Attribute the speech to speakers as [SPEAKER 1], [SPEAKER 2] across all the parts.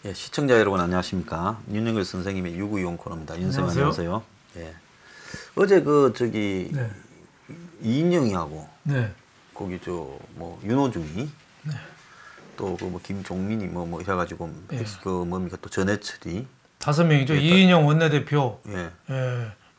[SPEAKER 1] 예, 시청자 여러분 안녕하십니까? 윤영길 선생님의 유구이용 코너입니다. 윤 선생님 안녕하세요. 예. 어제
[SPEAKER 2] 네.
[SPEAKER 1] 이인영이하고
[SPEAKER 2] 네.
[SPEAKER 1] 거기 윤호중이
[SPEAKER 2] 네.
[SPEAKER 1] 또 김종민이 해가지고
[SPEAKER 2] 예.
[SPEAKER 1] 뭡니까 또 전해철이
[SPEAKER 2] 5명이죠.
[SPEAKER 1] 예,
[SPEAKER 2] 이인영 원내대표,
[SPEAKER 1] 예.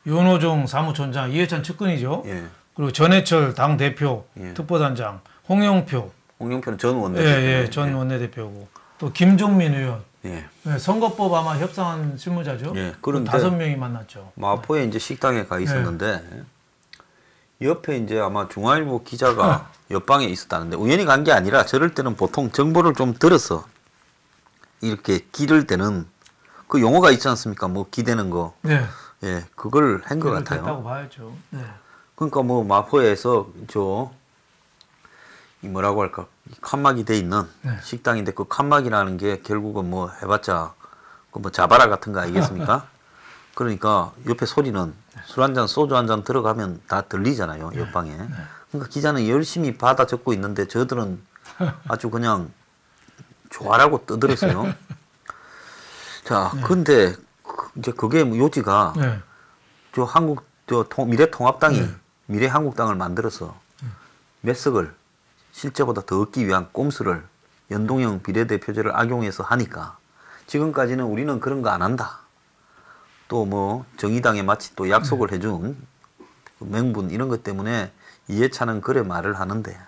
[SPEAKER 2] 윤호중 사무총장, 이해찬 측근이죠.
[SPEAKER 1] 예.
[SPEAKER 2] 그리고 전해철 당 대표,
[SPEAKER 1] 예.
[SPEAKER 2] 특보단장, 홍영표는
[SPEAKER 1] 전 원내대표.
[SPEAKER 2] 전 원내대표고 또 김종민 의원.
[SPEAKER 1] 예.
[SPEAKER 2] 선거법 아마 협상한 실무자죠.
[SPEAKER 1] 예. 그런데
[SPEAKER 2] 5명이 만났죠.
[SPEAKER 1] 마포에 이제 식당에 가 있었는데 옆에 이제 아마 중앙일보 기자가 옆방에 있었다는데 우연히 간 게 아니라 저럴 때는 보통 정보를 좀 들어서 이렇게 기를 때는 그 용어가 있지 않습니까? 뭐 기대는 거.
[SPEAKER 2] 네.
[SPEAKER 1] 예, 그걸 한 것 같아요.
[SPEAKER 2] 됐다고 봐야죠. 네.
[SPEAKER 1] 그러니까 마포에서 뭐라고 할까 칸막이 돼 있는
[SPEAKER 2] 네.
[SPEAKER 1] 식당인데 그 칸막이라는 게 결국은 해봤자 자바라 같은 거 아니겠습니까? 그러니까 옆에 소리는 술 한 잔 소주 한 잔 들어가면 다 들리잖아요. 옆방에. 그러니까 기자는 열심히 받아 적고 있는데 저들은 아주 그냥 좋아라고 떠들었어요. 자, 근데 이제 그게 요지가 미래통합당이 미래한국당을 만들어서 몇 석을 실제보다 더 얻기 위한 꼼수를 연동형 비례대표제를 악용해서 하니까 지금까지는 우리는 그런 거 안 한다. 또 정의당에 마치 또 약속을 해준 그 명분 이런 것 때문에 이해찬은 그래 말을 하는데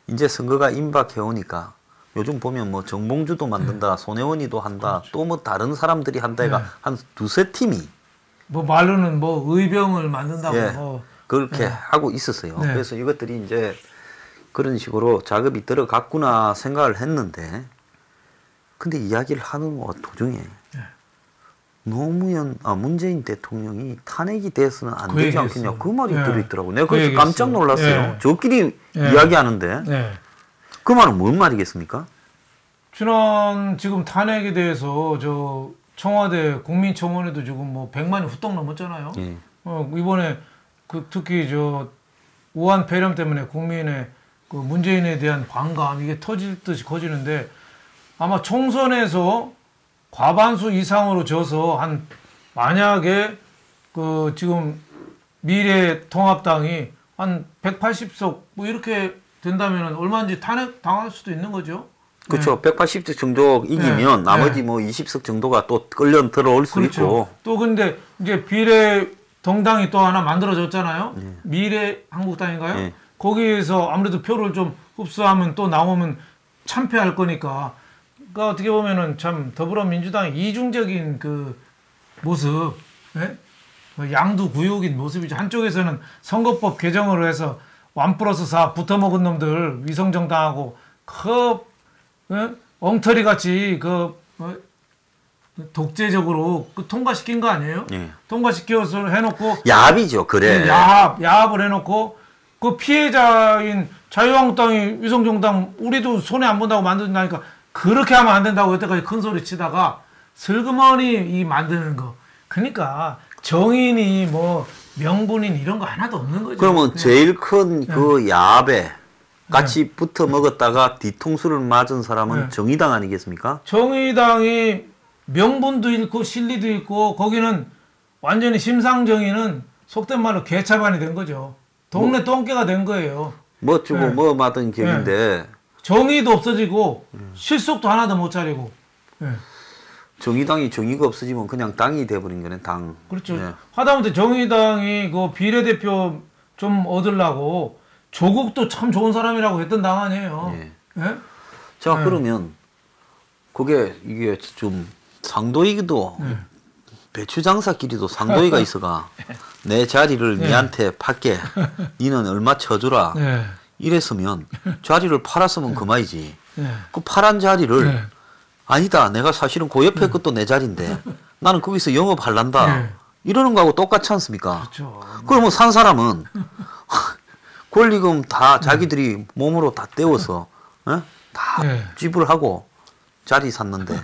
[SPEAKER 1] 이제 선거가 임박해 오니까 요즘 보면 정봉주도 만든다, 손혜원이도 한다,
[SPEAKER 2] 그렇죠.
[SPEAKER 1] 또 다른 사람들이 한다 해가 한 두세 팀이
[SPEAKER 2] 말로는 의병을 만든다고
[SPEAKER 1] 예, 그렇게 하고 있었어요.
[SPEAKER 2] 네.
[SPEAKER 1] 그래서 이것들이 이제 그런 식으로 작업이 들어갔구나 생각을 했는데 근데 이야기를 하는 도중에 문재인 대통령이 탄핵이 돼서는 안 되지 않겠냐 그 말이 들어있더라고. 내가 그래서 깜짝 놀랐어요. 저끼리 이야기하는데 그 말은 뭔 말이겠습니까?
[SPEAKER 2] 지금 탄핵에 대해서 청와대 국민청원에도 지금 100만이 후딱 넘었잖아요.
[SPEAKER 1] 예.
[SPEAKER 2] 이번에 특히 우한 폐렴 때문에 국민의 문재인에 대한 반감 이게 터질 듯이 커지는데 아마 총선에서 과반수 이상으로 져서 만약에 지금 미래통합당이 한 180석 이렇게 된다면 얼마인지 탄핵 당할 수도 있는 거죠.
[SPEAKER 1] 그렇죠. 180석 정도 이기면 나머지 20석 정도가 또 끌려 들어올 수 있고.
[SPEAKER 2] 또 근데 이제 비례 정당이 또 하나 만들어졌잖아요. 미래한국당인가요? 거기에서 아무래도 표를 좀 흡수하면 또 나오면 참패할 거니까. 그러니까 어떻게 보면은 참 더불어민주당의 이중적인 모습, 양두구육인 모습이죠. 한쪽에서는 선거법 개정으로 해서 1+4 붙어먹은 놈들 위성정당하고 엉터리 같이 독재적으로 통과시킨 거 아니에요? 통과시켜서 해놓고
[SPEAKER 1] 야합이죠, 그래.
[SPEAKER 2] 야합을 해놓고 그 피해자인 자유한국당이 위성정당 우리도 손해 안 본다고 만든다니까 그렇게 하면 안 된다고 여태까지 큰 소리 치다가 슬그머니 만드는 거. 그러니까 정인이 명분인 이런 거 하나도 없는 거죠.
[SPEAKER 1] 그러면 제일 큰 야합에 같이 붙어 먹었다가 뒤통수를 맞은 사람은 정의당 아니겠습니까?
[SPEAKER 2] 정의당이 명분도 잃고 실리도 잃고 거기는 완전히 심상정의는 속된 말로 개차반이 된 거죠. 동네 똥개가 된 거예요.
[SPEAKER 1] 맞은 격인데
[SPEAKER 2] 정의도 없어지고 실속도 하나도 못 차리고.
[SPEAKER 1] 정의당이 정의가 없어지면 그냥 당이 돼버린 거네, 당.
[SPEAKER 2] 그렇죠. 하다못해 정의당이 비례대표 좀 얻으려고 조국도 참 좋은 사람이라고 했던 당 아니에요.
[SPEAKER 1] 자, 그러면 이게 좀 상도이기도 배추장사끼리도 상도이가 있어가 내 자리를 니한테 팔게 니는 얼마 쳐주라 이랬으면 자리를 팔았으면 그만이지. 그 팔한 자리를 아니다 내가 사실은 그 옆에 것도 내 자리인데 나는 거기서 영업하란다 이러는 거하고 똑같지 않습니까?
[SPEAKER 2] 그렇죠.
[SPEAKER 1] 그러면 산 사람은 권리금 다 자기들이 몸으로 다 떼워서 다 지불하고 자리 샀는데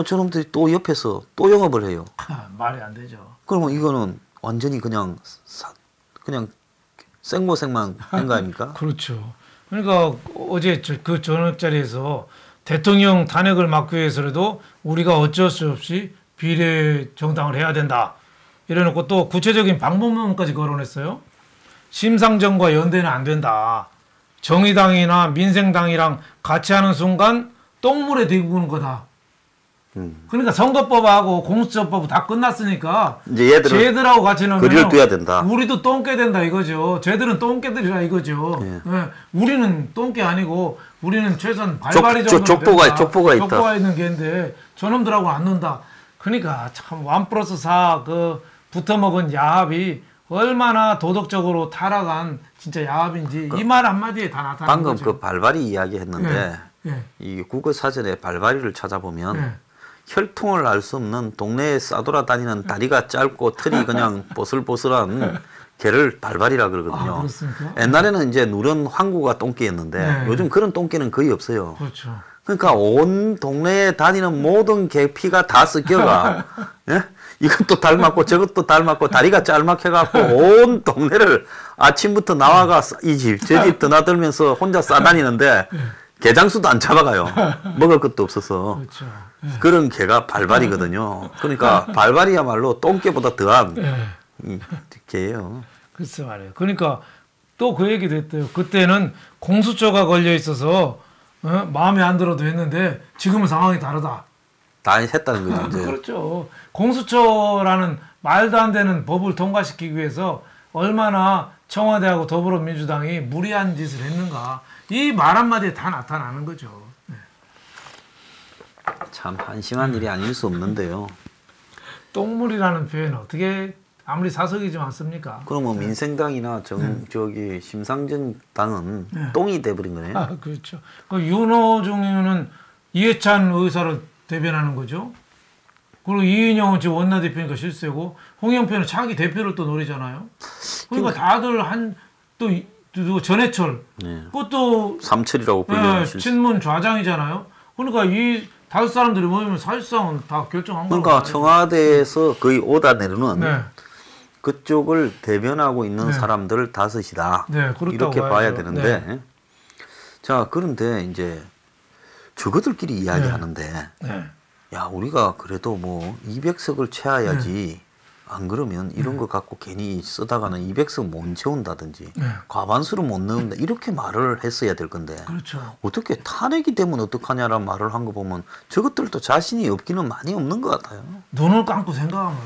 [SPEAKER 1] 저놈들이 또 옆에서 또 영업을 해요.
[SPEAKER 2] 말이 안 되죠.
[SPEAKER 1] 그러면 이거는 완전히 그냥 생모생만 한 거 아닙니까?
[SPEAKER 2] 그렇죠. 그러니까 어제 저녁 자리에서 대통령 탄핵을 막기 위해서라도 우리가 어쩔 수 없이 비례 정당을 해야 된다. 이래놓고 또 구체적인 방법론까지 거론했어요. 심상정과 연대는 안 된다. 정의당이나 민생당이랑 같이 하는 순간 똥물에 뒤구는 거다. 그러니까 선거법하고 공수처법 다 끝났으니까
[SPEAKER 1] 이제 얘들은
[SPEAKER 2] 쟤들하고 같이 넣으면
[SPEAKER 1] 거리를 둬야 된다.
[SPEAKER 2] 우리도 똥개 된다 이거죠. 쟤들은 똥개들이라 이거죠.
[SPEAKER 1] 예.
[SPEAKER 2] 예. 우리는 똥개 아니고 우리는 최소한 발발이 정도는
[SPEAKER 1] 족보가 있다.
[SPEAKER 2] 족보가 있는 개인데 저놈들하고 안 논다. 그러니까 참 1+4 그 붙어먹은 야합이 얼마나 도덕적으로 타락한 진짜 야합인지 이 말 한마디에 다 나타나는
[SPEAKER 1] 방금
[SPEAKER 2] 거죠.
[SPEAKER 1] 그 발발이 이야기했는데
[SPEAKER 2] 예.
[SPEAKER 1] 이 국어 사전에 발발이를 찾아보면
[SPEAKER 2] 예.
[SPEAKER 1] 혈통을 알 수 없는 동네에 싸돌아다니는 다리가 짧고 털이 그냥 보슬보슬한 개를 발발이라 그러거든요.
[SPEAKER 2] 아, 그렇습니까?
[SPEAKER 1] 옛날에는 이제 누런 황구가 똥개였는데
[SPEAKER 2] 네.
[SPEAKER 1] 요즘 그런 똥개는 거의 없어요.
[SPEAKER 2] 그렇죠.
[SPEAKER 1] 그러니까 온 동네에 다니는 모든 개 피가 다 섞여가. 예? 이것도 닮았고 저것도 닮았고 다리가 짤막해갖고 온 동네를 아침부터 나와가 이 집 저 집 드나들면서 혼자 싸다니는데 개장수도 안 잡아가요. 먹을 것도 없어서.
[SPEAKER 2] 그렇죠.
[SPEAKER 1] 그런 개가 발발이거든요. 그러니까 발발이야말로 똥개보다 더한 이 개예요.
[SPEAKER 2] 글쎄 말이에요. 그러니까 또 그 얘기도 했대요. 그때는 공수처가 걸려 있어서 마음에 안 들어도 했는데 지금은 상황이 다르다.
[SPEAKER 1] 다 했다는 거죠. 이제.
[SPEAKER 2] 그렇죠. 공수처라는 말도 안 되는 법을 통과시키기 위해서 얼마나 청와대하고 더불어민주당이 무리한 짓을 했는가. 이 말 한마디에 다 나타나는 거죠.
[SPEAKER 1] 참 한심한 일이 아닐 수 없는데요.
[SPEAKER 2] 똥물이라는 표현은 어떻게 아무리 사석이지 않습니까?
[SPEAKER 1] 그러면 민생당이나 저기 심상정 당은 똥이 돼버린 거네요.
[SPEAKER 2] 아, 그렇죠. 그 윤호중 의원은 이해찬 의사를 대변하는 거죠. 그리고 이인영은 지금 원내대표니까 실세고 홍영표는 차기 대표를 또 노리잖아요. 그러니까 다들 또 전해철
[SPEAKER 1] 네.
[SPEAKER 2] 그것도
[SPEAKER 1] 삼철이라고 불리는
[SPEAKER 2] 친문 좌장이잖아요. 그러니까 이 다섯 사람들이 모이면 사실상은 다 결정한 거예요.
[SPEAKER 1] 그러니까 청와대에서 거의 오다 내려는
[SPEAKER 2] 네.
[SPEAKER 1] 그쪽을 대변하고 있는 사람들 다섯이다.
[SPEAKER 2] 네,
[SPEAKER 1] 이렇게
[SPEAKER 2] 봐야죠.
[SPEAKER 1] 봐야 되는데 자 그런데 이제 저거들끼리 이야기하는데 야 우리가 그래도 뭐 200석을 채워야지 안 그러면 이런 거 갖고 괜히 쓰다가는 200석 못 채운다든지 과반수를 못 넣는다 이렇게 말을 했어야 될 건데
[SPEAKER 2] 그렇죠.
[SPEAKER 1] 어떻게 탄핵이 되면 어떡하냐라는 말을 한 거 보면 저것들도 자신이 없기는 많이 없는 것 같아요.
[SPEAKER 2] 눈을 감고 생각하면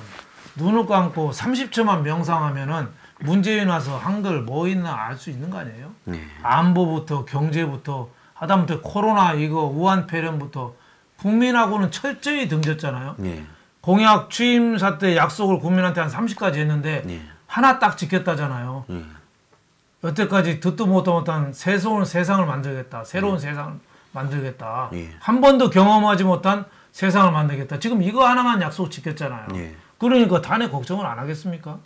[SPEAKER 2] 눈을 감고 30초만 명상하면은 문재인 와서 한글 뭐 있나 알 수 있는 거 아니에요?
[SPEAKER 1] 네.
[SPEAKER 2] 안보부터 경제부터 하다못해 코로나 이거 우한 폐렴부터 국민하고는 철저히 등졌잖아요.
[SPEAKER 1] 네.
[SPEAKER 2] 공약 취임사 때 약속을 국민한테 한 30가지 했는데
[SPEAKER 1] 네.
[SPEAKER 2] 하나 딱 지켰다잖아요.
[SPEAKER 1] 네.
[SPEAKER 2] 여태까지 듣도 못한 새로운 세상을 만들겠다. 새로운 세상을 만들겠다.
[SPEAKER 1] 예.
[SPEAKER 2] 한 번도 경험하지 못한 세상을 만들겠다. 지금 이거 하나만 약속 지켰잖아요.
[SPEAKER 1] 예.
[SPEAKER 2] 그러니까 탄핵 걱정을 안 하겠습니까?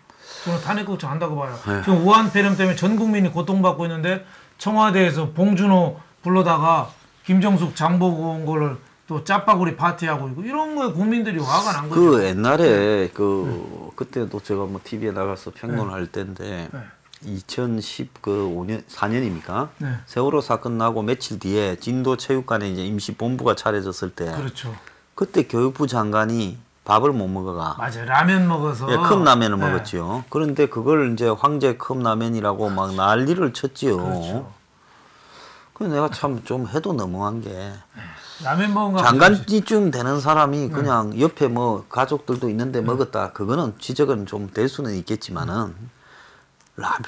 [SPEAKER 2] 저는 탄핵 걱정한다고 봐요.
[SPEAKER 1] 네.
[SPEAKER 2] 지금 우한 폐렴 때문에 전 국민이 고통받고 있는데 청와대에서 봉준호 불러다가 김정숙 장보고 온 거를 또 짜파구리 파티하고 있고 이런 거에 국민들이 화가 난 거죠.
[SPEAKER 1] 그 옛날에 그때도 제가 뭐 TV에 나가서 평론할 때인데 2015년 4년입니까?
[SPEAKER 2] 네.
[SPEAKER 1] 세월호 사건 나고 며칠 뒤에 진도 체육관에 이제 임시 본부가 차려졌을 때
[SPEAKER 2] 그렇죠.
[SPEAKER 1] 그때 교육부 장관이 밥을 못 먹어가.
[SPEAKER 2] 맞아요. 라면 먹어서.
[SPEAKER 1] 예, 컵라면을
[SPEAKER 2] 네.
[SPEAKER 1] 먹었죠. 그런데 그걸 이제 황제 컵라면이라고 막 난리를 쳤지요.
[SPEAKER 2] 그렇죠.
[SPEAKER 1] 그래서 내가 참 좀 해도 너무한 게
[SPEAKER 2] 라면 먹은 거
[SPEAKER 1] 장관쯤 되는 사람이 그냥 옆에 뭐 가족들도 있는데 먹었다. 그거는 지적은 좀 될 수는 있겠지만은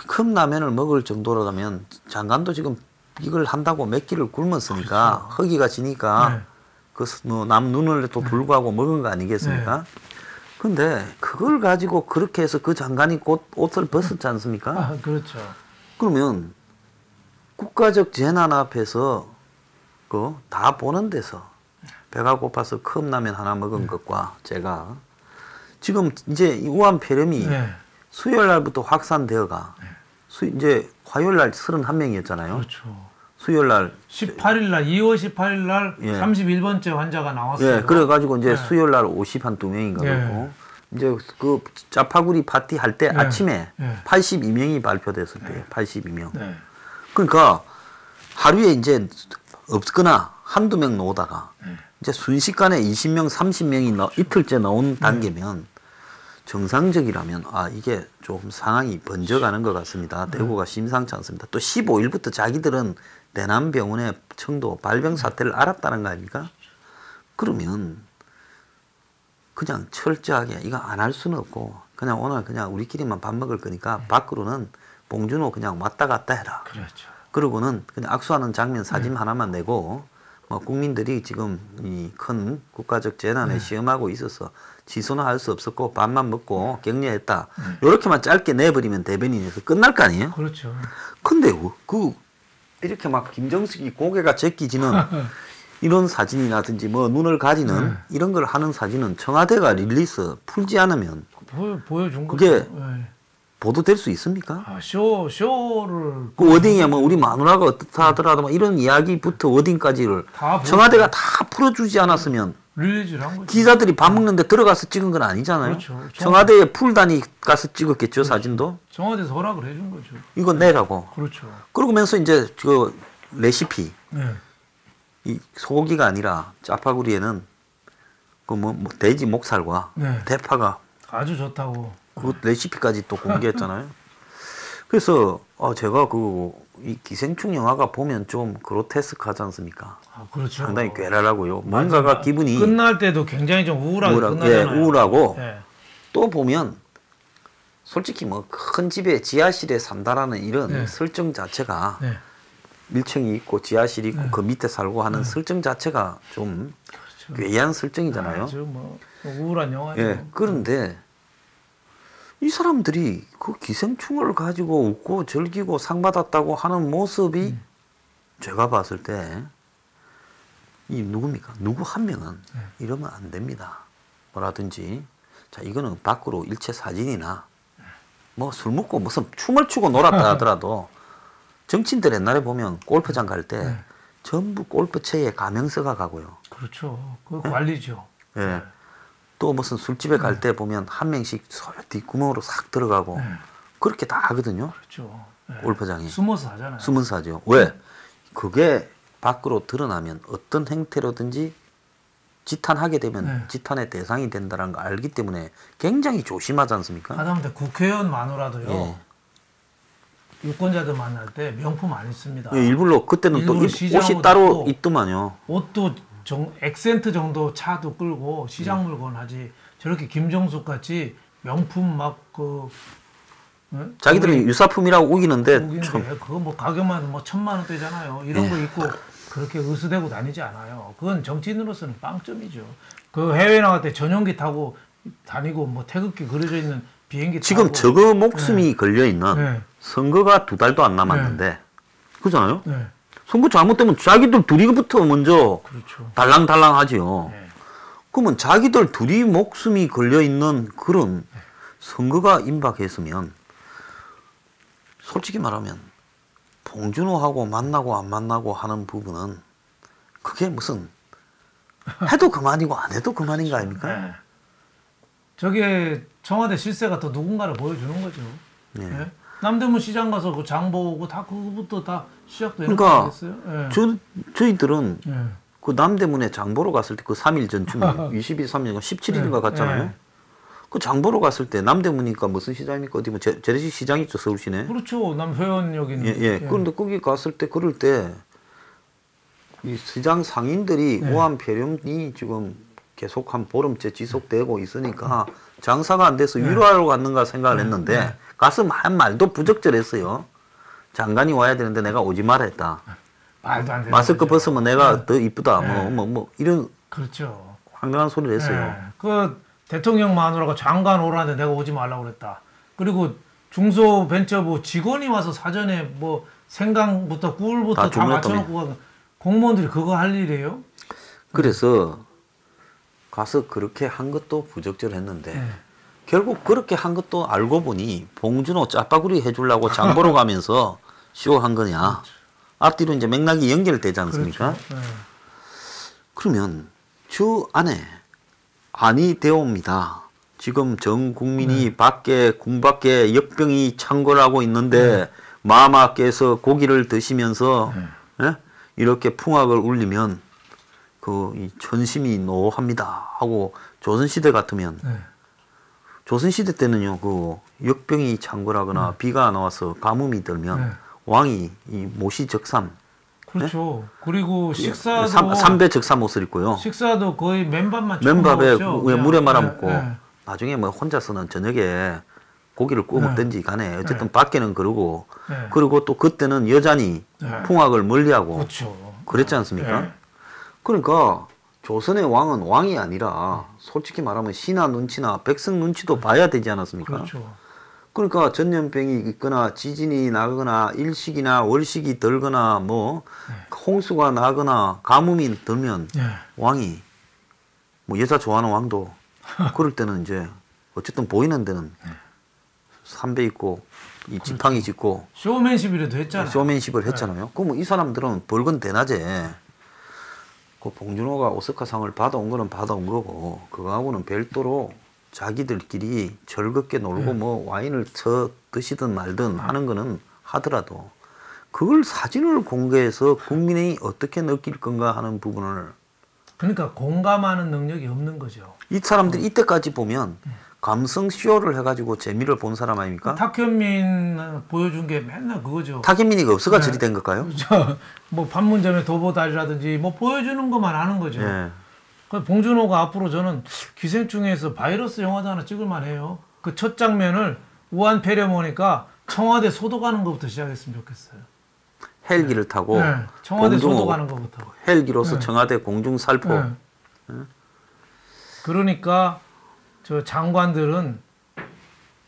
[SPEAKER 1] 컵라면을 먹을 정도라면 장관도 지금 이걸 한다고 몇 끼를 굶었으니까
[SPEAKER 2] 그렇죠.
[SPEAKER 1] 허기가 지니까
[SPEAKER 2] 네.
[SPEAKER 1] 남 눈을도 불구하고 먹은 거 아니겠습니까? 근데 그걸 가지고 그렇게 해서 그 장관이 곧 옷을 벗었지 않습니까?
[SPEAKER 2] 아, 그렇죠.
[SPEAKER 1] 그러면 국가적 재난 앞에서 그 다 보는 데서 배가 고파서 컵라면 하나 먹은 것과 제가 지금 이제 이 우한 폐렴이 수요일 날부터 확산되어가 이제 화요일 날 31명이었잖아요.
[SPEAKER 2] 그렇죠.
[SPEAKER 1] 수요일 날
[SPEAKER 2] 18일 날 2월 18일 날
[SPEAKER 1] 예.
[SPEAKER 2] 31번째 환자가 나왔어요.
[SPEAKER 1] 예, 그래 가지고 이제 수요일 날 52명인가 그렇고 이제 그 짜파구리 파티 할 때 아침에 82명이 발표됐을 때예요. 82명.
[SPEAKER 2] 네.
[SPEAKER 1] 그러니까 하루에 이제 없거나 한두 명 나오다가 이제 순식간에 20명, 30명이 이틀째 나온 단계면 정상적이라면 이게 좀 상황이 번져가는 것 같습니다. 대구가 심상치 않습니다. 또 15일부터 자기들은 대남병원의 청도 발병 사태를 알았다는 거 아닙니까? 그러면 그냥 철저하게 이거 안 할 수는 없고 그냥 오늘 그냥 우리끼리만 밥 먹을 거니까 밖으로는 봉준호 그냥 왔다 갔다 해라.
[SPEAKER 2] 그렇죠.
[SPEAKER 1] 그러고는 그냥 악수하는 장면 사진 하나만 내고 뭐 국민들이 지금 이 큰 국가적 재난에 시험하고 있어서 취소는 할 수 없었고 밥만 먹고 격려했다. 이렇게만 짧게 내버리면 대변인에서 끝날 거 아니에요?
[SPEAKER 2] 그렇죠.
[SPEAKER 1] 근데 이렇게 막 김정숙이 고개가 제끼지는 이런 사진이라든지 뭐 눈을 가리는 이런 걸 하는 사진은 청와대가 릴리스 풀지 않으면
[SPEAKER 2] 보여준
[SPEAKER 1] 그게
[SPEAKER 2] 거죠. 네.
[SPEAKER 1] 보도될 수 있습니까?
[SPEAKER 2] 쇼를
[SPEAKER 1] 그 워딩이야 뭐 우리 마누라가 어떻다 하더라도 막 이런 이야기부터 워딩까지를
[SPEAKER 2] 다
[SPEAKER 1] 청와대가 다 풀어주지 않았으면
[SPEAKER 2] 릴리즈를 한 거죠.
[SPEAKER 1] 기자들이 밥 먹는데 들어가서 찍은 건 아니잖아요.
[SPEAKER 2] 그렇죠.
[SPEAKER 1] 청와대에 풀단이 가서 찍었겠죠. 사진도.
[SPEAKER 2] 청와대에서 허락을 해준 거죠.
[SPEAKER 1] 이거 내라고.
[SPEAKER 2] 그렇죠.
[SPEAKER 1] 그러면서 이제 그 레시피
[SPEAKER 2] 네.
[SPEAKER 1] 이 소고기가 아니라 짜파구리에는 그 뭐 돼지 목살과
[SPEAKER 2] 네.
[SPEAKER 1] 대파가
[SPEAKER 2] 아주 좋다고.
[SPEAKER 1] 그 레시피까지 또 공개했잖아요. 그래서 제가 이 기생충 영화가 보면 좀 그로테스크하지 않습니까?
[SPEAKER 2] 그렇죠.
[SPEAKER 1] 상당히 괴랄하고요. 뭔가가 기분이
[SPEAKER 2] 끝날 때도 굉장히 좀 우울하게 끝나잖아요.
[SPEAKER 1] 예, 우울하고
[SPEAKER 2] 네.
[SPEAKER 1] 또 보면 솔직히 뭐 큰 집에 지하실에 산다라는 이런
[SPEAKER 2] 네.
[SPEAKER 1] 설정 자체가
[SPEAKER 2] 네.
[SPEAKER 1] 1층이 있고 지하실이 있고 그 밑에 살고 하는 설정 자체가 좀
[SPEAKER 2] 그렇죠.
[SPEAKER 1] 괴이한 설정이잖아요.
[SPEAKER 2] 아주 뭐 우울한 영화죠.
[SPEAKER 1] 예, 그런데 이 사람들이 그 기생충을 가지고 웃고 즐기고 상 받았다고 하는 모습이 제가 봤을 때 이 누굽니까? 누구 한 명은 이러면 안 됩니다. 뭐라든지 자 이거는 밖으로 일체 사진이나 뭐 술 먹고 무슨 춤을 추고 놀았다 하더라도 정치인들 옛날에 보면 골프장 갈 때 전부 골프채에 가명서가 가고요.
[SPEAKER 2] 그렇죠. 그 관리죠.
[SPEAKER 1] 예. 또 무슨 술집에 갈 때 보면 한 명씩 뒷구멍으로 싹 들어가고 그렇게 다 하거든요.
[SPEAKER 2] 그렇죠. 네.
[SPEAKER 1] 골프장에.
[SPEAKER 2] 숨어서 하잖아요.
[SPEAKER 1] 숨어서 하죠. 왜? 그게 밖으로 드러나면 어떤 행태로든지 지탄하게 되면 지탄의 대상이 된다는 걸 알기 때문에 굉장히 조심하지 않습니까?
[SPEAKER 2] 하다못해 국회의원마누라도요.
[SPEAKER 1] 예.
[SPEAKER 2] 유권자들 만날 때 명품 안 입습니다.
[SPEAKER 1] 예, 일부러 그때는 또
[SPEAKER 2] 일부러
[SPEAKER 1] 옷이
[SPEAKER 2] 시장으로
[SPEAKER 1] 따로
[SPEAKER 2] 입고
[SPEAKER 1] 있더만요.
[SPEAKER 2] 옷도 액센트 정도 차도 끌고 시장 물건 하지 저렇게 김정숙 같이 명품 막그
[SPEAKER 1] 자기들은 유사품이라고 우기는데 참
[SPEAKER 2] 그거 뭐 가격만 뭐 1,000만 원대잖아요. 이런 거 입고 그렇게 으스대고 다니지 않아요. 그건 정치인으로서는 빵점이죠. 그 해외 나갈 때 전용기 타고 다니고 뭐 태극기 그려져 있는 비행기
[SPEAKER 1] 지금
[SPEAKER 2] 타고
[SPEAKER 1] 저거 목숨이 걸려 있는 선거가 2달도 안 남았는데 그렇잖아요.
[SPEAKER 2] 네.
[SPEAKER 1] 선거 잘못되면 자기들 둘이부터 먼저
[SPEAKER 2] 그렇죠.
[SPEAKER 1] 달랑달랑 하죠.
[SPEAKER 2] 네.
[SPEAKER 1] 그러면 자기들 둘이 목숨이 걸려 있는 그런 선거가 임박했으면 솔직히 말하면 봉준호하고 만나고 안 만나고 하는 부분은 그게 무슨 해도 그만이고 안 해도 그만인 거 아닙니까?
[SPEAKER 2] 네. 저게 청와대 실세가 또 누군가를 보여주는 거죠.
[SPEAKER 1] 네.
[SPEAKER 2] 네? 남대문 시장 가서 그 장 보고 다 그거부터 다 시작되는
[SPEAKER 1] 그러니까
[SPEAKER 2] 거 아니겠어요? 네.
[SPEAKER 1] 저희들은
[SPEAKER 2] 네.
[SPEAKER 1] 그 남대문에 장 보러 갔을 때 그 3일 전쯤에 22, 3일, 17일인가 갔잖아요.
[SPEAKER 2] 네.
[SPEAKER 1] 그 장 보러 갔을 때 남대문이니까 무슨 시장입니까? 어디 뭐 재래식 시장 있죠, 서울시내.
[SPEAKER 2] 그렇죠. 남회원역 있는.
[SPEAKER 1] 예. 그런데 거기 갔을 때 그럴 때 이 시장 상인들이 우한 폐렴이 지금 계속 한 보름째 지속되고 있으니까 장사가 안 돼서 위로하러 갔는가 생각을 했는데 가서 한 말도 부적절했어요. 장관이 와야 되는데 내가 오지 말라 했다.
[SPEAKER 2] 말도 안 되는
[SPEAKER 1] 마스크
[SPEAKER 2] 거죠.
[SPEAKER 1] 벗으면 내가 더 이쁘다. 뭐 이런
[SPEAKER 2] 그렇죠.
[SPEAKER 1] 황당한 소리를 했어요.
[SPEAKER 2] 네. 그 대통령 마누라가 장관 오라는데 내가 오지 말라고 그랬다. 그리고 중소벤처부 직원이 와서 사전에 뭐 생강부터 꿀부터 다
[SPEAKER 1] 주문했다며.
[SPEAKER 2] 맞춰놓고 가고 공무원들이 그거 할 일이에요?
[SPEAKER 1] 그래서 가서 그렇게 한 것도 부적절했는데 결국 그렇게 한 것도 알고 보니 봉준호 짜파구리 해주려고 장 보러 가면서 쇼한 거냐. 앞뒤로 이제 맥락이 연결되지 않습니까?
[SPEAKER 2] 그렇죠. 네.
[SPEAKER 1] 그러면 저 안에 안이 되옵니다. 지금 전 국민이 밖에 궁 밖에 역병이 창궐하고 있는데 마마께서 고기를 드시면서 예? 이렇게 풍악을 울리면 이 전심이 노합니다 하고 조선시대 같으면
[SPEAKER 2] 네.
[SPEAKER 1] 조선시대 때는요 역병이 창궐하거나 비가 나와서 가뭄이 들면
[SPEAKER 2] 네.
[SPEAKER 1] 왕이 이 모시적삼
[SPEAKER 2] 그렇죠. 그리고 식사도
[SPEAKER 1] 삼배 적삼 옷을 입고요.
[SPEAKER 2] 식사도 거의 맨밥만
[SPEAKER 1] 맨밥에
[SPEAKER 2] 그냥.
[SPEAKER 1] 물에 말아 먹고
[SPEAKER 2] 네.
[SPEAKER 1] 나중에 뭐 혼자서는 저녁에 고기를 구워 먹든지 간에 어쨌든
[SPEAKER 2] 네.
[SPEAKER 1] 밖에는 그러고
[SPEAKER 2] 네.
[SPEAKER 1] 그리고 또 그때는 여자니
[SPEAKER 2] 네.
[SPEAKER 1] 풍악을 멀리하고
[SPEAKER 2] 그렇죠.
[SPEAKER 1] 그랬지 않습니까?
[SPEAKER 2] 네.
[SPEAKER 1] 그러니까 조선의 왕은 왕이 아니라 솔직히 말하면 신하 눈치나 백성 눈치도 봐야 되지 않았습니까?
[SPEAKER 2] 그렇죠.
[SPEAKER 1] 그러니까 전염병이 있거나 지진이 나거나 일식이나 월식이 들거나 뭐 홍수가 나거나 가뭄이 들면
[SPEAKER 2] 네.
[SPEAKER 1] 왕이 뭐 여자 좋아하는 왕도 그럴 때는 이제 어쨌든 보이는 데는 삼배 있고 이 지팡이 짚고
[SPEAKER 2] 쇼맨십이라도 했잖아요.
[SPEAKER 1] 쇼맨십을 했잖아요. 그럼 이 사람들은 벌건 대낮에 그 봉준호가 오스카상을 받아온 거는 받아온 거고 그거하고는 별도로 자기들끼리 즐겁게 놀고 뭐 와인을 쳐 드시든 말든 하는 거는 하더라도 그걸 사진을 공개해서 국민이 어떻게 느낄 건가 하는 부분을
[SPEAKER 2] 그러니까 공감하는 능력이 없는 거죠.
[SPEAKER 1] 이 사람들이 이때까지 보면 감성 쇼를 해가지고 재미를 본 사람 아닙니까?
[SPEAKER 2] 탁현민 보여준 게 맨날 그거죠.
[SPEAKER 1] 탁현민이가 없어가 저리 된 걸까요?
[SPEAKER 2] 뭐 판문점의 도보다리라든지 뭐 보여주는 것만 하는 거죠.
[SPEAKER 1] 예.
[SPEAKER 2] 그 봉준호가 앞으로 저는 기생충에서 바이러스 영화도 하나 찍을만 해요. 그 첫 장면을 우한 폐렴오니까 청와대 소독하는 것부터 시작했으면 좋겠어요.
[SPEAKER 1] 헬기를 타고
[SPEAKER 2] 네, 청와대
[SPEAKER 1] 공중
[SPEAKER 2] 소독하는 것부터.
[SPEAKER 1] 헬기로서
[SPEAKER 2] 네.
[SPEAKER 1] 청와대 공중 살포.
[SPEAKER 2] 네. 그러니까 저 장관들은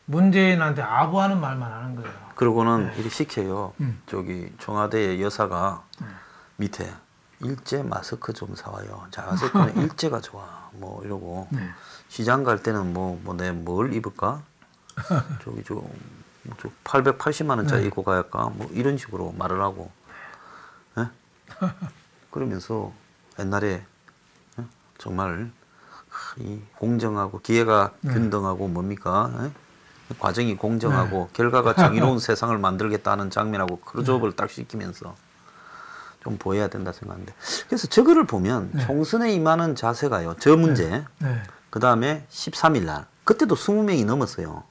[SPEAKER 2] 문재인한테 아부하는 말만 하는 거예요.
[SPEAKER 1] 그러고는
[SPEAKER 2] 네.
[SPEAKER 1] 이렇게 시켜요. 저기 청와대 여사가 밑에 일제 마스크 좀 사와요. 자, 마스크는 일제가 좋아. 뭐 이러고 시장 갈 때는 내 뭘 입을까? 저기 저 880만 원짜리 입고 가야까? 뭐 이런 식으로 말을 하고. 예? 그러면서 옛날에 정말 이 공정하고 기회가 균등하고 뭡니까? 예? 과정이 공정하고 결과가 정의로운 세상을 만들겠다는 장면하고 크루즈업을 딱 시키면서 좀 보여야 된다 생각하는데 그래서 저거를 보면 총선에 임하는 자세가요. 저 문제 그 다음에 13일 날 그때도 20명이 넘었어요.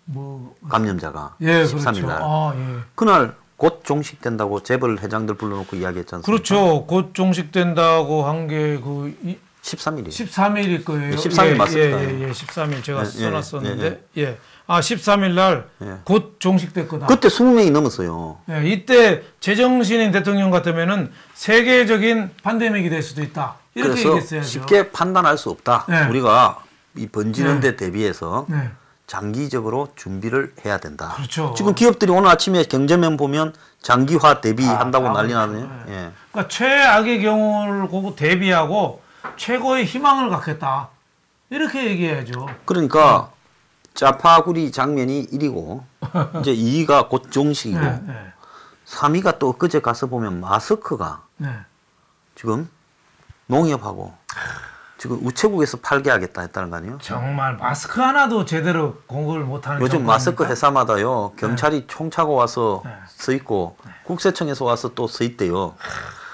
[SPEAKER 2] 뭐
[SPEAKER 1] 감염자가
[SPEAKER 2] 예,
[SPEAKER 1] 13일
[SPEAKER 2] 그렇죠.
[SPEAKER 1] 날
[SPEAKER 2] 예.
[SPEAKER 1] 그날 곧 종식된다고 재벌 회장들 불러놓고 이야기했지 않습니까?
[SPEAKER 2] 그렇죠. 곧 종식된다고 한 게 그
[SPEAKER 1] 13일이에요.
[SPEAKER 2] 13일일 거예요.
[SPEAKER 1] 13일 맞습니다.
[SPEAKER 2] 예, 13일 제가
[SPEAKER 1] 예,
[SPEAKER 2] 써놨었는데 예. 아 13일 날 곧 종식될 거다.
[SPEAKER 1] 그때 20명이 넘었어요.
[SPEAKER 2] 예, 이때 제정신인 대통령 같으면은 세계적인 팬데믹이 될 수도 있다. 이렇게
[SPEAKER 1] 그래서
[SPEAKER 2] 얘기했어야죠.
[SPEAKER 1] 쉽게 판단할 수 없다.
[SPEAKER 2] 네.
[SPEAKER 1] 우리가 이 번지는 데 대비해서
[SPEAKER 2] 네.
[SPEAKER 1] 장기적으로 준비를 해야 된다.
[SPEAKER 2] 그렇죠.
[SPEAKER 1] 지금 기업들이 오늘 아침에 경제면 보면 장기화 대비한다고 난리
[SPEAKER 2] 그렇죠.
[SPEAKER 1] 나네요. 예.
[SPEAKER 2] 그러니까 최악의 경우를 보고 대비하고 최고의 희망을 갖겠다. 이렇게 얘기해야죠.
[SPEAKER 1] 그러니까 짜파구리 장면이 1이고 이제 2가 곧 종식이고
[SPEAKER 2] 네, 네.
[SPEAKER 1] 3위가 또 엊그제 가서 보면 마스크가
[SPEAKER 2] 네.
[SPEAKER 1] 지금 농협하고 지금 우체국에서 팔게 하겠다 했다는 거 아니에요?
[SPEAKER 2] 정말 마스크 하나도 제대로 공급을 못하는
[SPEAKER 1] 요즘
[SPEAKER 2] 정권입니까?
[SPEAKER 1] 마스크 회사마다요 경찰이 총 차고 와서
[SPEAKER 2] 네.
[SPEAKER 1] 서 있고 국세청에서 와서 또 서 있대요.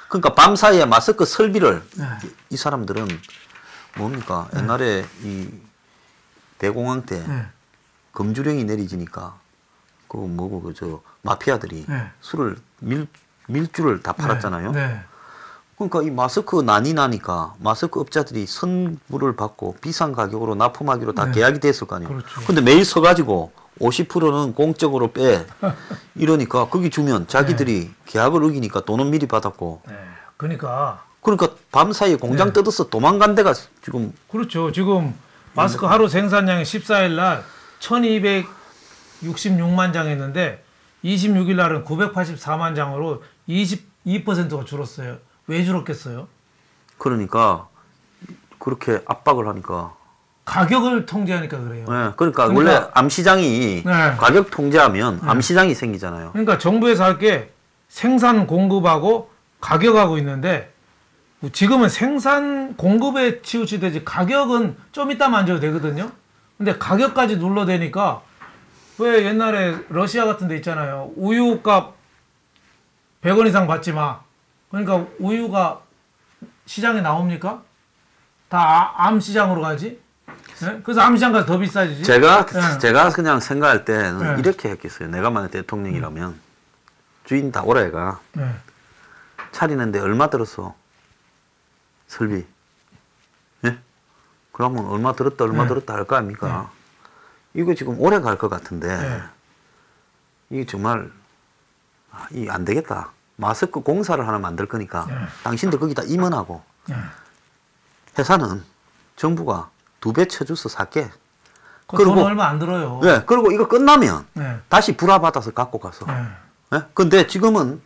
[SPEAKER 1] 그러니까 밤 사이에 마스크 설비를
[SPEAKER 2] 네.
[SPEAKER 1] 이 사람들은 뭡니까 옛날에 이 대공황 때
[SPEAKER 2] 네.
[SPEAKER 1] 금주령이 내리지니까 그 뭐고 그저 마피아들이
[SPEAKER 2] 네.
[SPEAKER 1] 술을 밀주를 다 팔았잖아요.
[SPEAKER 2] 네.
[SPEAKER 1] 그러니까 이 마스크 난이 나니까 마스크 업자들이 선물을 받고 비싼 가격으로 납품하기로 다
[SPEAKER 2] 네.
[SPEAKER 1] 계약이 됐을 거 아니에요.
[SPEAKER 2] 그렇죠.
[SPEAKER 1] 근데 매일 서가지고 50%는 공적으로 빼 이러니까 거기 주면 자기들이 계약을 어기니까 돈은 미리 받았고
[SPEAKER 2] 네. 그러니까
[SPEAKER 1] 밤사이에 공장 뜯어서 도망간 데가 지금
[SPEAKER 2] 그렇죠. 지금 마스크 하루 생산량이 14일 날 1266만 장 했는데 26일 날은 984만 장으로 22%가 줄었어요. 왜 줄었겠어요?
[SPEAKER 1] 그러니까 그렇게 압박을 하니까
[SPEAKER 2] 가격을 통제하니까 그래요.
[SPEAKER 1] 네, 그러니까 원래 암시장이
[SPEAKER 2] 네.
[SPEAKER 1] 가격 통제하면 암시장이 생기잖아요.
[SPEAKER 2] 그러니까 정부에서 할 게 생산 공급하고 가격하고 있는데 지금은 생산 공급에 치우치되지 가격은 좀 이따 만져도 되거든요. 근데 가격까지 눌러대니까 왜 옛날에 러시아 같은 데 있잖아요. 우유값 100원 이상 받지 마. 그러니까 우유가 시장에 나옵니까? 다 암 시장으로 가지? 네? 그래서 암 시장 가서 더 비싸지지?
[SPEAKER 1] 제가
[SPEAKER 2] 네.
[SPEAKER 1] 그냥 생각할 때는
[SPEAKER 2] 네.
[SPEAKER 1] 이렇게 했겠어요. 내가 만약 대통령이라면 주인 다 오라해가
[SPEAKER 2] 네.
[SPEAKER 1] 차리는데 얼마 들었어? 설비. 예? 그러면 얼마 들었다
[SPEAKER 2] 네.
[SPEAKER 1] 들었다 할 거 아닙니까? 이거 지금 오래 갈 것 같은데
[SPEAKER 2] 네.
[SPEAKER 1] 이게 정말 이게 안 되겠다. 마스크 공사를 하나 만들 거니까
[SPEAKER 2] 네.
[SPEAKER 1] 당신들 거기다 임원하고
[SPEAKER 2] 네.
[SPEAKER 1] 회사는 정부가 2배 쳐줘서 살게.
[SPEAKER 2] 그돈 얼마 안 들어요.
[SPEAKER 1] 네, 그리고 이거 끝나면
[SPEAKER 2] 네.
[SPEAKER 1] 다시 불화받아서 갖고 가서.
[SPEAKER 2] 네.
[SPEAKER 1] 네? 근데 지금은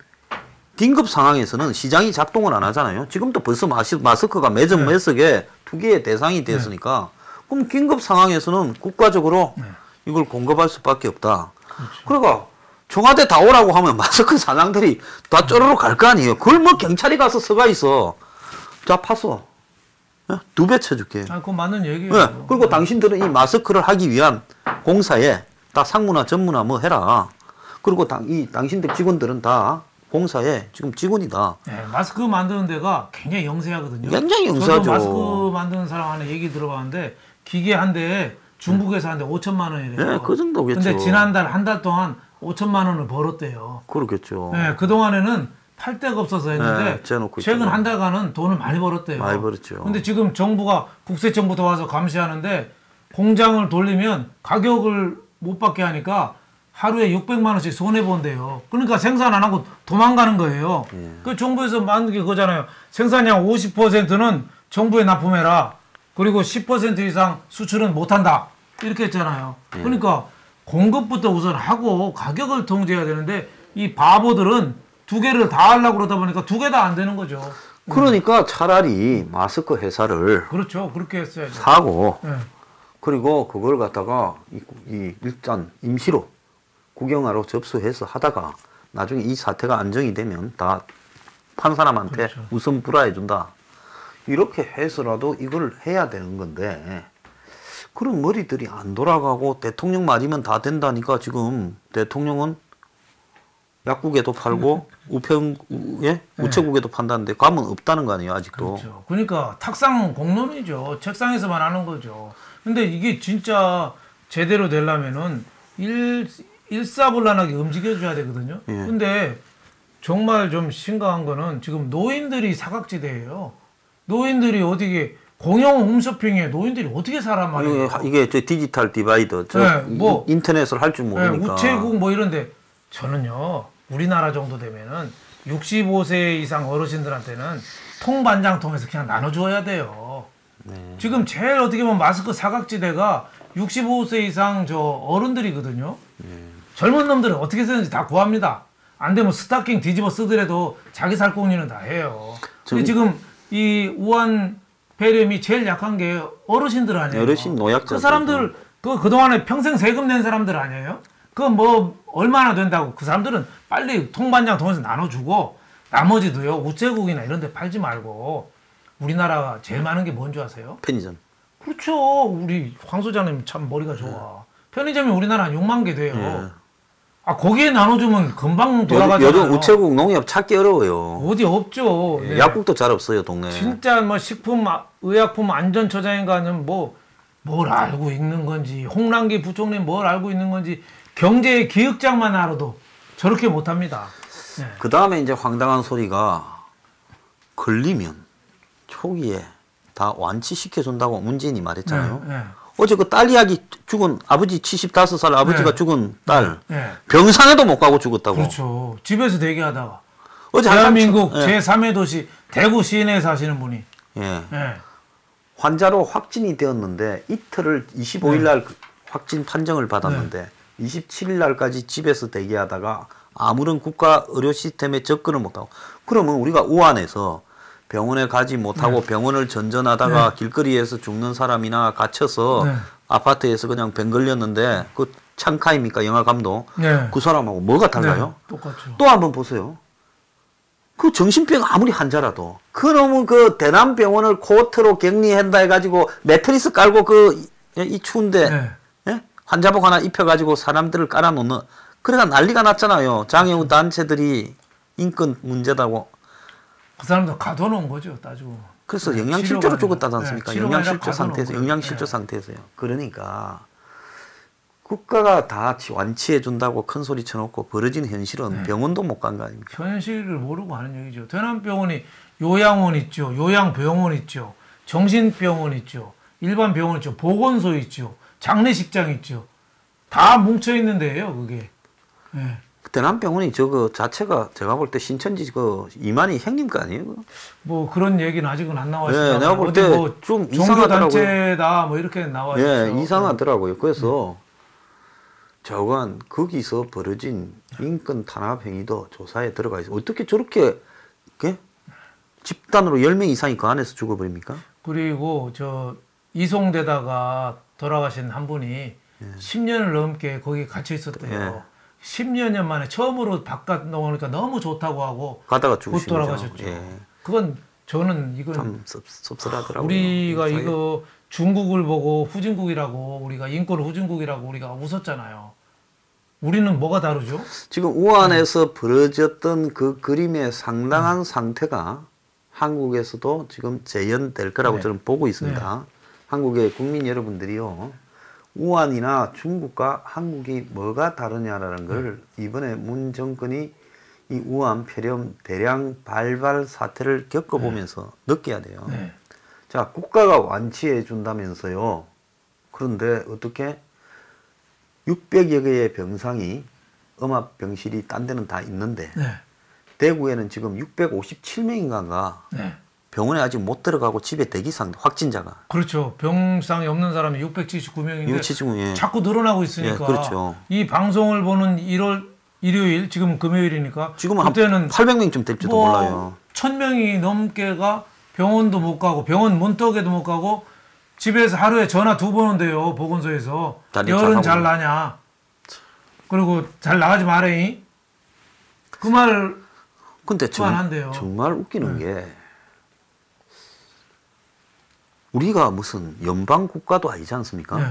[SPEAKER 1] 긴급 상황에서는 시장이 작동을 안 하잖아요. 지금도 벌써 마스크가 매점
[SPEAKER 2] 네.
[SPEAKER 1] 매석에 투기의 대상이 됐으니까 그럼 긴급 상황에서는 국가적으로
[SPEAKER 2] 네.
[SPEAKER 1] 이걸 공급할 수밖에 없다.
[SPEAKER 2] 그렇죠.
[SPEAKER 1] 그러니까 청와대 다 오라고 하면 마스크 사장들이 다 쪼르르 갈 거 아니에요. 그걸 뭐 경찰이 가서 서가 있어. 자, 파서. 2배 쳐줄게.
[SPEAKER 2] 아, 그건 맞는 얘기예요.
[SPEAKER 1] 네. 그리고 당신들은 이 마스크를 하기 위한 공사에 다 상무나 전무나 뭐 해라. 그리고 당신들 직원들은 다 공사에 지금 직원이다.
[SPEAKER 2] 네, 마스크 만드는 데가 굉장히 영세하거든요.
[SPEAKER 1] 굉장히 영세하죠.
[SPEAKER 2] 저도 마스크 만드는 사람 하나 얘기 들어봤는데 기계 한 대에 중국에서 한 대 5천만 원이래요.
[SPEAKER 1] 네, 그 정도겠죠.
[SPEAKER 2] 근데 지난달 한 달 동안 5천만 원을 벌었대요.
[SPEAKER 1] 그렇겠죠.
[SPEAKER 2] 네, 그동안에는 팔 데가 없어서 했는데
[SPEAKER 1] 네, 째놓고
[SPEAKER 2] 최근
[SPEAKER 1] 있잖아요.
[SPEAKER 2] 한 달간은 돈을 많이 벌었대요.
[SPEAKER 1] 많이 벌었죠.
[SPEAKER 2] 근데 지금 정부가 국세청부터 와서 감시하는데 공장을 돌리면 가격을 못 받게 하니까 하루에 600만 원씩 손해본대요. 그러니까 생산 안 하고 도망가는 거예요.
[SPEAKER 1] 예.
[SPEAKER 2] 그 정부에서 만든 게 그거잖아요. 생산량 50%는 정부에 납품해라. 그리고 10% 이상 수출은 못한다. 이렇게 했잖아요.
[SPEAKER 1] 예.
[SPEAKER 2] 그러니까 공급부터 우선 하고 가격을 통제해야 되는데 이 바보들은 두 개를 다 하려고 그러다 보니까 두 개 다 안 되는 거죠.
[SPEAKER 1] 그러니까 차라리 마스크 회사를
[SPEAKER 2] 그렇죠. 그렇게 했어야죠.
[SPEAKER 1] 사고
[SPEAKER 2] 네.
[SPEAKER 1] 그리고 그걸 갖다가 일단 임시로 국영화로 접수해서 하다가 나중에 이 사태가 안정이 되면 다 판 사람한테
[SPEAKER 2] 그렇죠.
[SPEAKER 1] 우선 불화해 준다. 이렇게 해서라도 이걸 해야 되는 건데 그런 머리들이 안 돌아가고 대통령 말이면 다 된다니까 지금 대통령은 약국에도 팔고 우체국에도 판다는데 감은 없다는 거 아니에요 아직도.
[SPEAKER 2] 그렇죠. 그러니까 탁상 공론이죠. 책상에서만 하는 거죠. 근데 이게 진짜 제대로 되려면은 일사불란하게 움직여줘야 되거든요.
[SPEAKER 1] 예.
[SPEAKER 2] 근데 정말 좀 심각한 거는 지금 노인들이 사각지대예요. 노인들이 어떻게 공영 홈쇼핑에 노인들이 어떻게 살란 말이에요.
[SPEAKER 1] 이게 저 디지털 디바이더
[SPEAKER 2] 네, 뭐
[SPEAKER 1] 인터넷을 할 줄 모르니까.
[SPEAKER 2] 우체국 뭐 이런데 저는요 우리나라 정도 되면은 65세 이상 어르신들한테는 통반장 통해서 그냥 나눠줘야 돼요.
[SPEAKER 1] 네.
[SPEAKER 2] 지금 제일 어떻게 보면 마스크 사각지대가 65세 이상 저 어른들이거든요. 젊은 놈들은 어떻게 쓰는지 다 구합니다. 안 되면 스타킹 뒤집어 쓰더라도 자기 살공리는 다 해요. 근데 지금 이 우한 폐렴이 제일 약한 게 어르신들 아니에요.
[SPEAKER 1] 어르신 노약자.
[SPEAKER 2] 그 사람들 그동안에 평생 세금 낸 사람들 아니에요? 그 뭐 얼마나 된다고 그 사람들은 빨리 통반장 통해서 나눠주고 나머지도요 우체국이나 이런 데 팔지 말고 우리나라가 제일 많은 게 뭔지 아세요?
[SPEAKER 1] 편의점.
[SPEAKER 2] 그렇죠. 우리 황 소장님 참 머리가 좋아. 편의점이 우리나라 한 6만 개 돼요.
[SPEAKER 1] 예.
[SPEAKER 2] 아 거기에 나눠주면 금방 돌아가잖아요.
[SPEAKER 1] 요즘 우체국 농협 찾기 어려워요.
[SPEAKER 2] 어디 없죠.
[SPEAKER 1] 예,
[SPEAKER 2] 네.
[SPEAKER 1] 약국도 잘 없어요 동네에.
[SPEAKER 2] 진짜 뭐 식품 의약품 안전처장인가는 뭘 알고 있는 건지 홍남기 부총리는 뭘 알고 있는 건지 경제 기획장만 알아도 저렇게 못합니다. 네.
[SPEAKER 1] 그 다음에 이제 황당한 소리가 걸리면 초기에 다 완치시켜준다고 문재인이 말했잖아요.
[SPEAKER 2] 네, 네.
[SPEAKER 1] 어제 그 딸 이야기 죽은 아버지 75살 아버지가
[SPEAKER 2] 네.
[SPEAKER 1] 죽은 딸
[SPEAKER 2] 네.
[SPEAKER 1] 병상에도 못 가고 죽었다고.
[SPEAKER 2] 그렇죠. 집에서 대기하다가
[SPEAKER 1] 어제
[SPEAKER 2] 대한민국
[SPEAKER 1] 예.
[SPEAKER 2] 제3의 도시 대구 시내에 사시는 분이
[SPEAKER 1] 예.
[SPEAKER 2] 네.
[SPEAKER 1] 환자로 확진이 되었는데 이틀을 25일 날 확진 판정을 받았는데 27일 날까지 집에서 대기하다가 아무런 국가 의료 시스템에 접근을 못하고 그러면 우리가 우한에서 병원에 가지 못하고 병원을 전전하다가 길거리에서 죽는 사람이나 갇혀서 아파트에서 그냥 병 걸렸는데 그 창카입니까 영화 감독 그 사람하고 뭐가 달라요?
[SPEAKER 2] 똑같죠.
[SPEAKER 1] 또 한번 보세요. 그 정신병 아무리 환자라도 그놈은 그 대남병원을 코트로 격리한다 해가지고 매트리스 깔고 이 추운데 예? 환자복 하나 입혀가지고 사람들을 깔아놓는 그래가 난리가 났잖아요. 장애우 단체들이 인권 문제다고
[SPEAKER 2] 그 사람도 가둬놓은 거죠, 따지고.
[SPEAKER 1] 그래서
[SPEAKER 2] 네,
[SPEAKER 1] 영양실조로
[SPEAKER 2] 치료가
[SPEAKER 1] 죽었다지
[SPEAKER 2] 아니라,
[SPEAKER 1] 않습니까?
[SPEAKER 2] 네, 치료가 아니라
[SPEAKER 1] 영양실조 상태에서,
[SPEAKER 2] 가둬놓은
[SPEAKER 1] 영양실조
[SPEAKER 2] 거예요.
[SPEAKER 1] 상태에서요. 그러니까 국가가 다 완치해 준다고 큰 소리 쳐놓고 벌어진 현실은 병원도 못 간 거 아닙니까?
[SPEAKER 2] 현실을 모르고 하는 얘기죠. 대남병원이 요양원 있죠, 요양병원 있죠, 정신병원 있죠, 일반 병원 있죠, 보건소 있죠, 장례식장 있죠. 다 뭉쳐 있는 데예요, 그게. 예.
[SPEAKER 1] 대남병원이 저거 자체가 제가 볼 때 신천지 그 이만희 형님 거 아니에요?
[SPEAKER 2] 뭐 그런 얘기는 아직은 안 나와 있어요.
[SPEAKER 1] 예, 내가 볼
[SPEAKER 2] 어디
[SPEAKER 1] 때
[SPEAKER 2] 뭐
[SPEAKER 1] 좀
[SPEAKER 2] 종교
[SPEAKER 1] 이상하더라고요.
[SPEAKER 2] 단체다 뭐 이렇게 나와 있어요.
[SPEAKER 1] 예, 이상하더라고요. 그래서 저건 거기서 벌어진 인권 탄압 행위도 조사에 들어가 있어. 어떻게 저렇게 집단으로 10명 이상이 그 안에서 죽어버립니까?
[SPEAKER 2] 그리고 저 이송되다가 돌아가신 한 분이 10년을 넘게 거기 갇혀 있었대요.
[SPEAKER 1] 예.
[SPEAKER 2] 10여 년 만에 처음으로 바깥 나오니까 너무 좋다고 하고
[SPEAKER 1] 가다가
[SPEAKER 2] 곧
[SPEAKER 1] 죽으신
[SPEAKER 2] 돌아가셨죠.
[SPEAKER 1] 거죠. 예.
[SPEAKER 2] 그건 저는 이건
[SPEAKER 1] 참 씁쓸하더라고요.
[SPEAKER 2] 우리가
[SPEAKER 1] 사회.
[SPEAKER 2] 이거 중국을 보고 후진국이라고 우리가 인권 후진국이라고 우리가 웃었잖아요. 우리는 뭐가 다르죠?
[SPEAKER 1] 지금 우한에서 벌어졌던 그 그림의 상당한 상태가 한국에서도 지금 재현될 거라고 저는 보고 있습니다. 한국의 국민 여러분들이요. 우한이나 중국과 한국이 뭐가 다르냐라는 걸 이번에 문 정권이 이 우한 폐렴 대량 발발 사태를 겪어보면서 느껴야 돼요.
[SPEAKER 2] 네.
[SPEAKER 1] 자, 국가가 완치해 준다면서요. 그런데 어떻게 600여 개의 병상이 음압병실이 딴 데는 다 있는데
[SPEAKER 2] 네.
[SPEAKER 1] 대구에는 지금 657명인가가
[SPEAKER 2] 네.
[SPEAKER 1] 병원에 아직 못 들어가고 집에 대기 상태 확진자가
[SPEAKER 2] 그렇죠. 병상이 없는 사람이 679명인데
[SPEAKER 1] 679, 예.
[SPEAKER 2] 자꾸 늘어나고 있으니까
[SPEAKER 1] 예, 그렇죠.
[SPEAKER 2] 이 방송을 보는 1월 일요일 지금 금요일이니까
[SPEAKER 1] 지금은 한
[SPEAKER 2] 그때는
[SPEAKER 1] 800명쯤 될지도
[SPEAKER 2] 뭐
[SPEAKER 1] 몰라요.
[SPEAKER 2] 1000명이 넘게가 병원도 못 가고 병원 문턱에도 못 가고 집에서 하루에 전화 2번 온대요. 보건소에서
[SPEAKER 1] 자리
[SPEAKER 2] 열은
[SPEAKER 1] 잘하고.
[SPEAKER 2] 잘 나냐. 그리고 잘 나가지 말아이. 그 말
[SPEAKER 1] 근데
[SPEAKER 2] 그만한대요.
[SPEAKER 1] 정말 웃기는 게 우리가 무슨 연방 국가도 아니지 않습니까?
[SPEAKER 2] 네.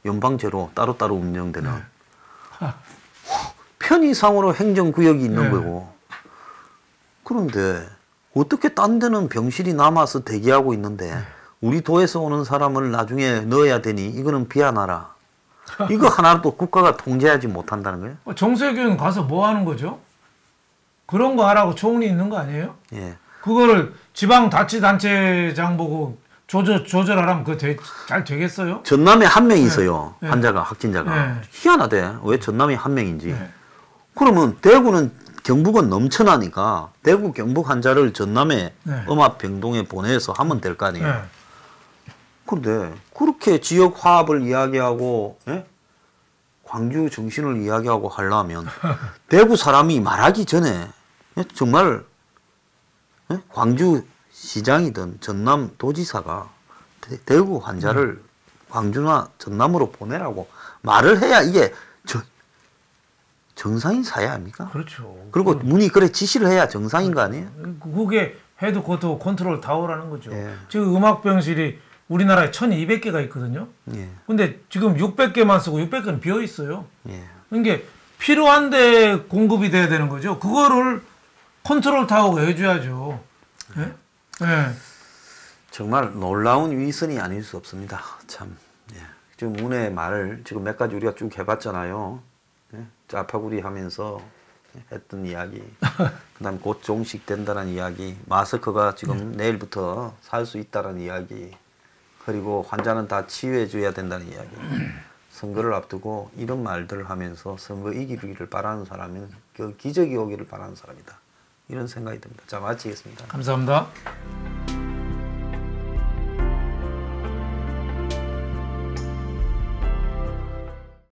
[SPEAKER 1] 연방제로 따로따로 운영되는
[SPEAKER 2] 네.
[SPEAKER 1] 편의상으로 행정구역이 있는
[SPEAKER 2] 네.
[SPEAKER 1] 거고. 그런데 어떻게 딴 데는 병실이 남아서 대기하고 있는데 우리 도에서 오는 사람을 나중에 넣어야 되니 이거는 비아나라. 이거 하나도 국가가 통제하지 못한다는 거예요?
[SPEAKER 2] 정세균 가서 뭐 하는 거죠? 그런 거 하라고 총리 있는 거 아니에요?
[SPEAKER 1] 예.
[SPEAKER 2] 그거를 지방자치단체장 보고 조절하라면 그거 잘 되겠어요?
[SPEAKER 1] 전남에 한 명 있어요.
[SPEAKER 2] 네.
[SPEAKER 1] 환자가, 확진자가.
[SPEAKER 2] 네.
[SPEAKER 1] 희한하대. 왜 전남에 한 명인지.
[SPEAKER 2] 네.
[SPEAKER 1] 그러면 대구는 경북은 넘쳐나니까 대구 경북 환자를 전남에
[SPEAKER 2] 네.
[SPEAKER 1] 음압병동에 보내서 하면 될 거 아니에요.
[SPEAKER 2] 네.
[SPEAKER 1] 그런데 그렇게 지역 화합을 이야기하고 예? 광주 정신을 이야기하고 하려면 대구 사람이 말하기 전에 예? 정말 예? 광주 시장이든 전남 도지사가 대구 환자를 광주나 전남으로 보내라고 말을 해야 이게 정상인 사회 아닙니까?
[SPEAKER 2] 그렇죠.
[SPEAKER 1] 그리고 문이 그래 지시를 해야 정상인 거 아니에요?
[SPEAKER 2] 그게 헤드쿼터 컨트롤 타워라는 거죠.
[SPEAKER 1] 예.
[SPEAKER 2] 지금 음악병실이 우리나라에 1200개가 있거든요.
[SPEAKER 1] 예.
[SPEAKER 2] 근데 지금 600개만 쓰고 600개는 비어 있어요.
[SPEAKER 1] 예.
[SPEAKER 2] 그러니까 필요한데 공급이 돼야 되는 거죠. 그거를 컨트롤 타워가 해줘야죠. 예? 예.
[SPEAKER 1] 정말 놀라운 위선이 아닐 수 없습니다. 참. 예. 지금 문의 말을 지금 몇 가지 우리가 쭉 해봤잖아요. 예? 짜파구리 하면서 했던 이야기. 그다음 곧 종식된다는 이야기. 마스크가 지금 내일부터 살 수 있다는 이야기. 그리고 환자는 다 치유해줘야 된다는 이야기. 선거를 앞두고 이런 말들을 하면서 선거 이기기를 바라는 사람은 그 기적이 오기를 바라는 사람이다. 이런 생각이 듭니다. 자, 마치겠습니다.
[SPEAKER 2] 감사합니다.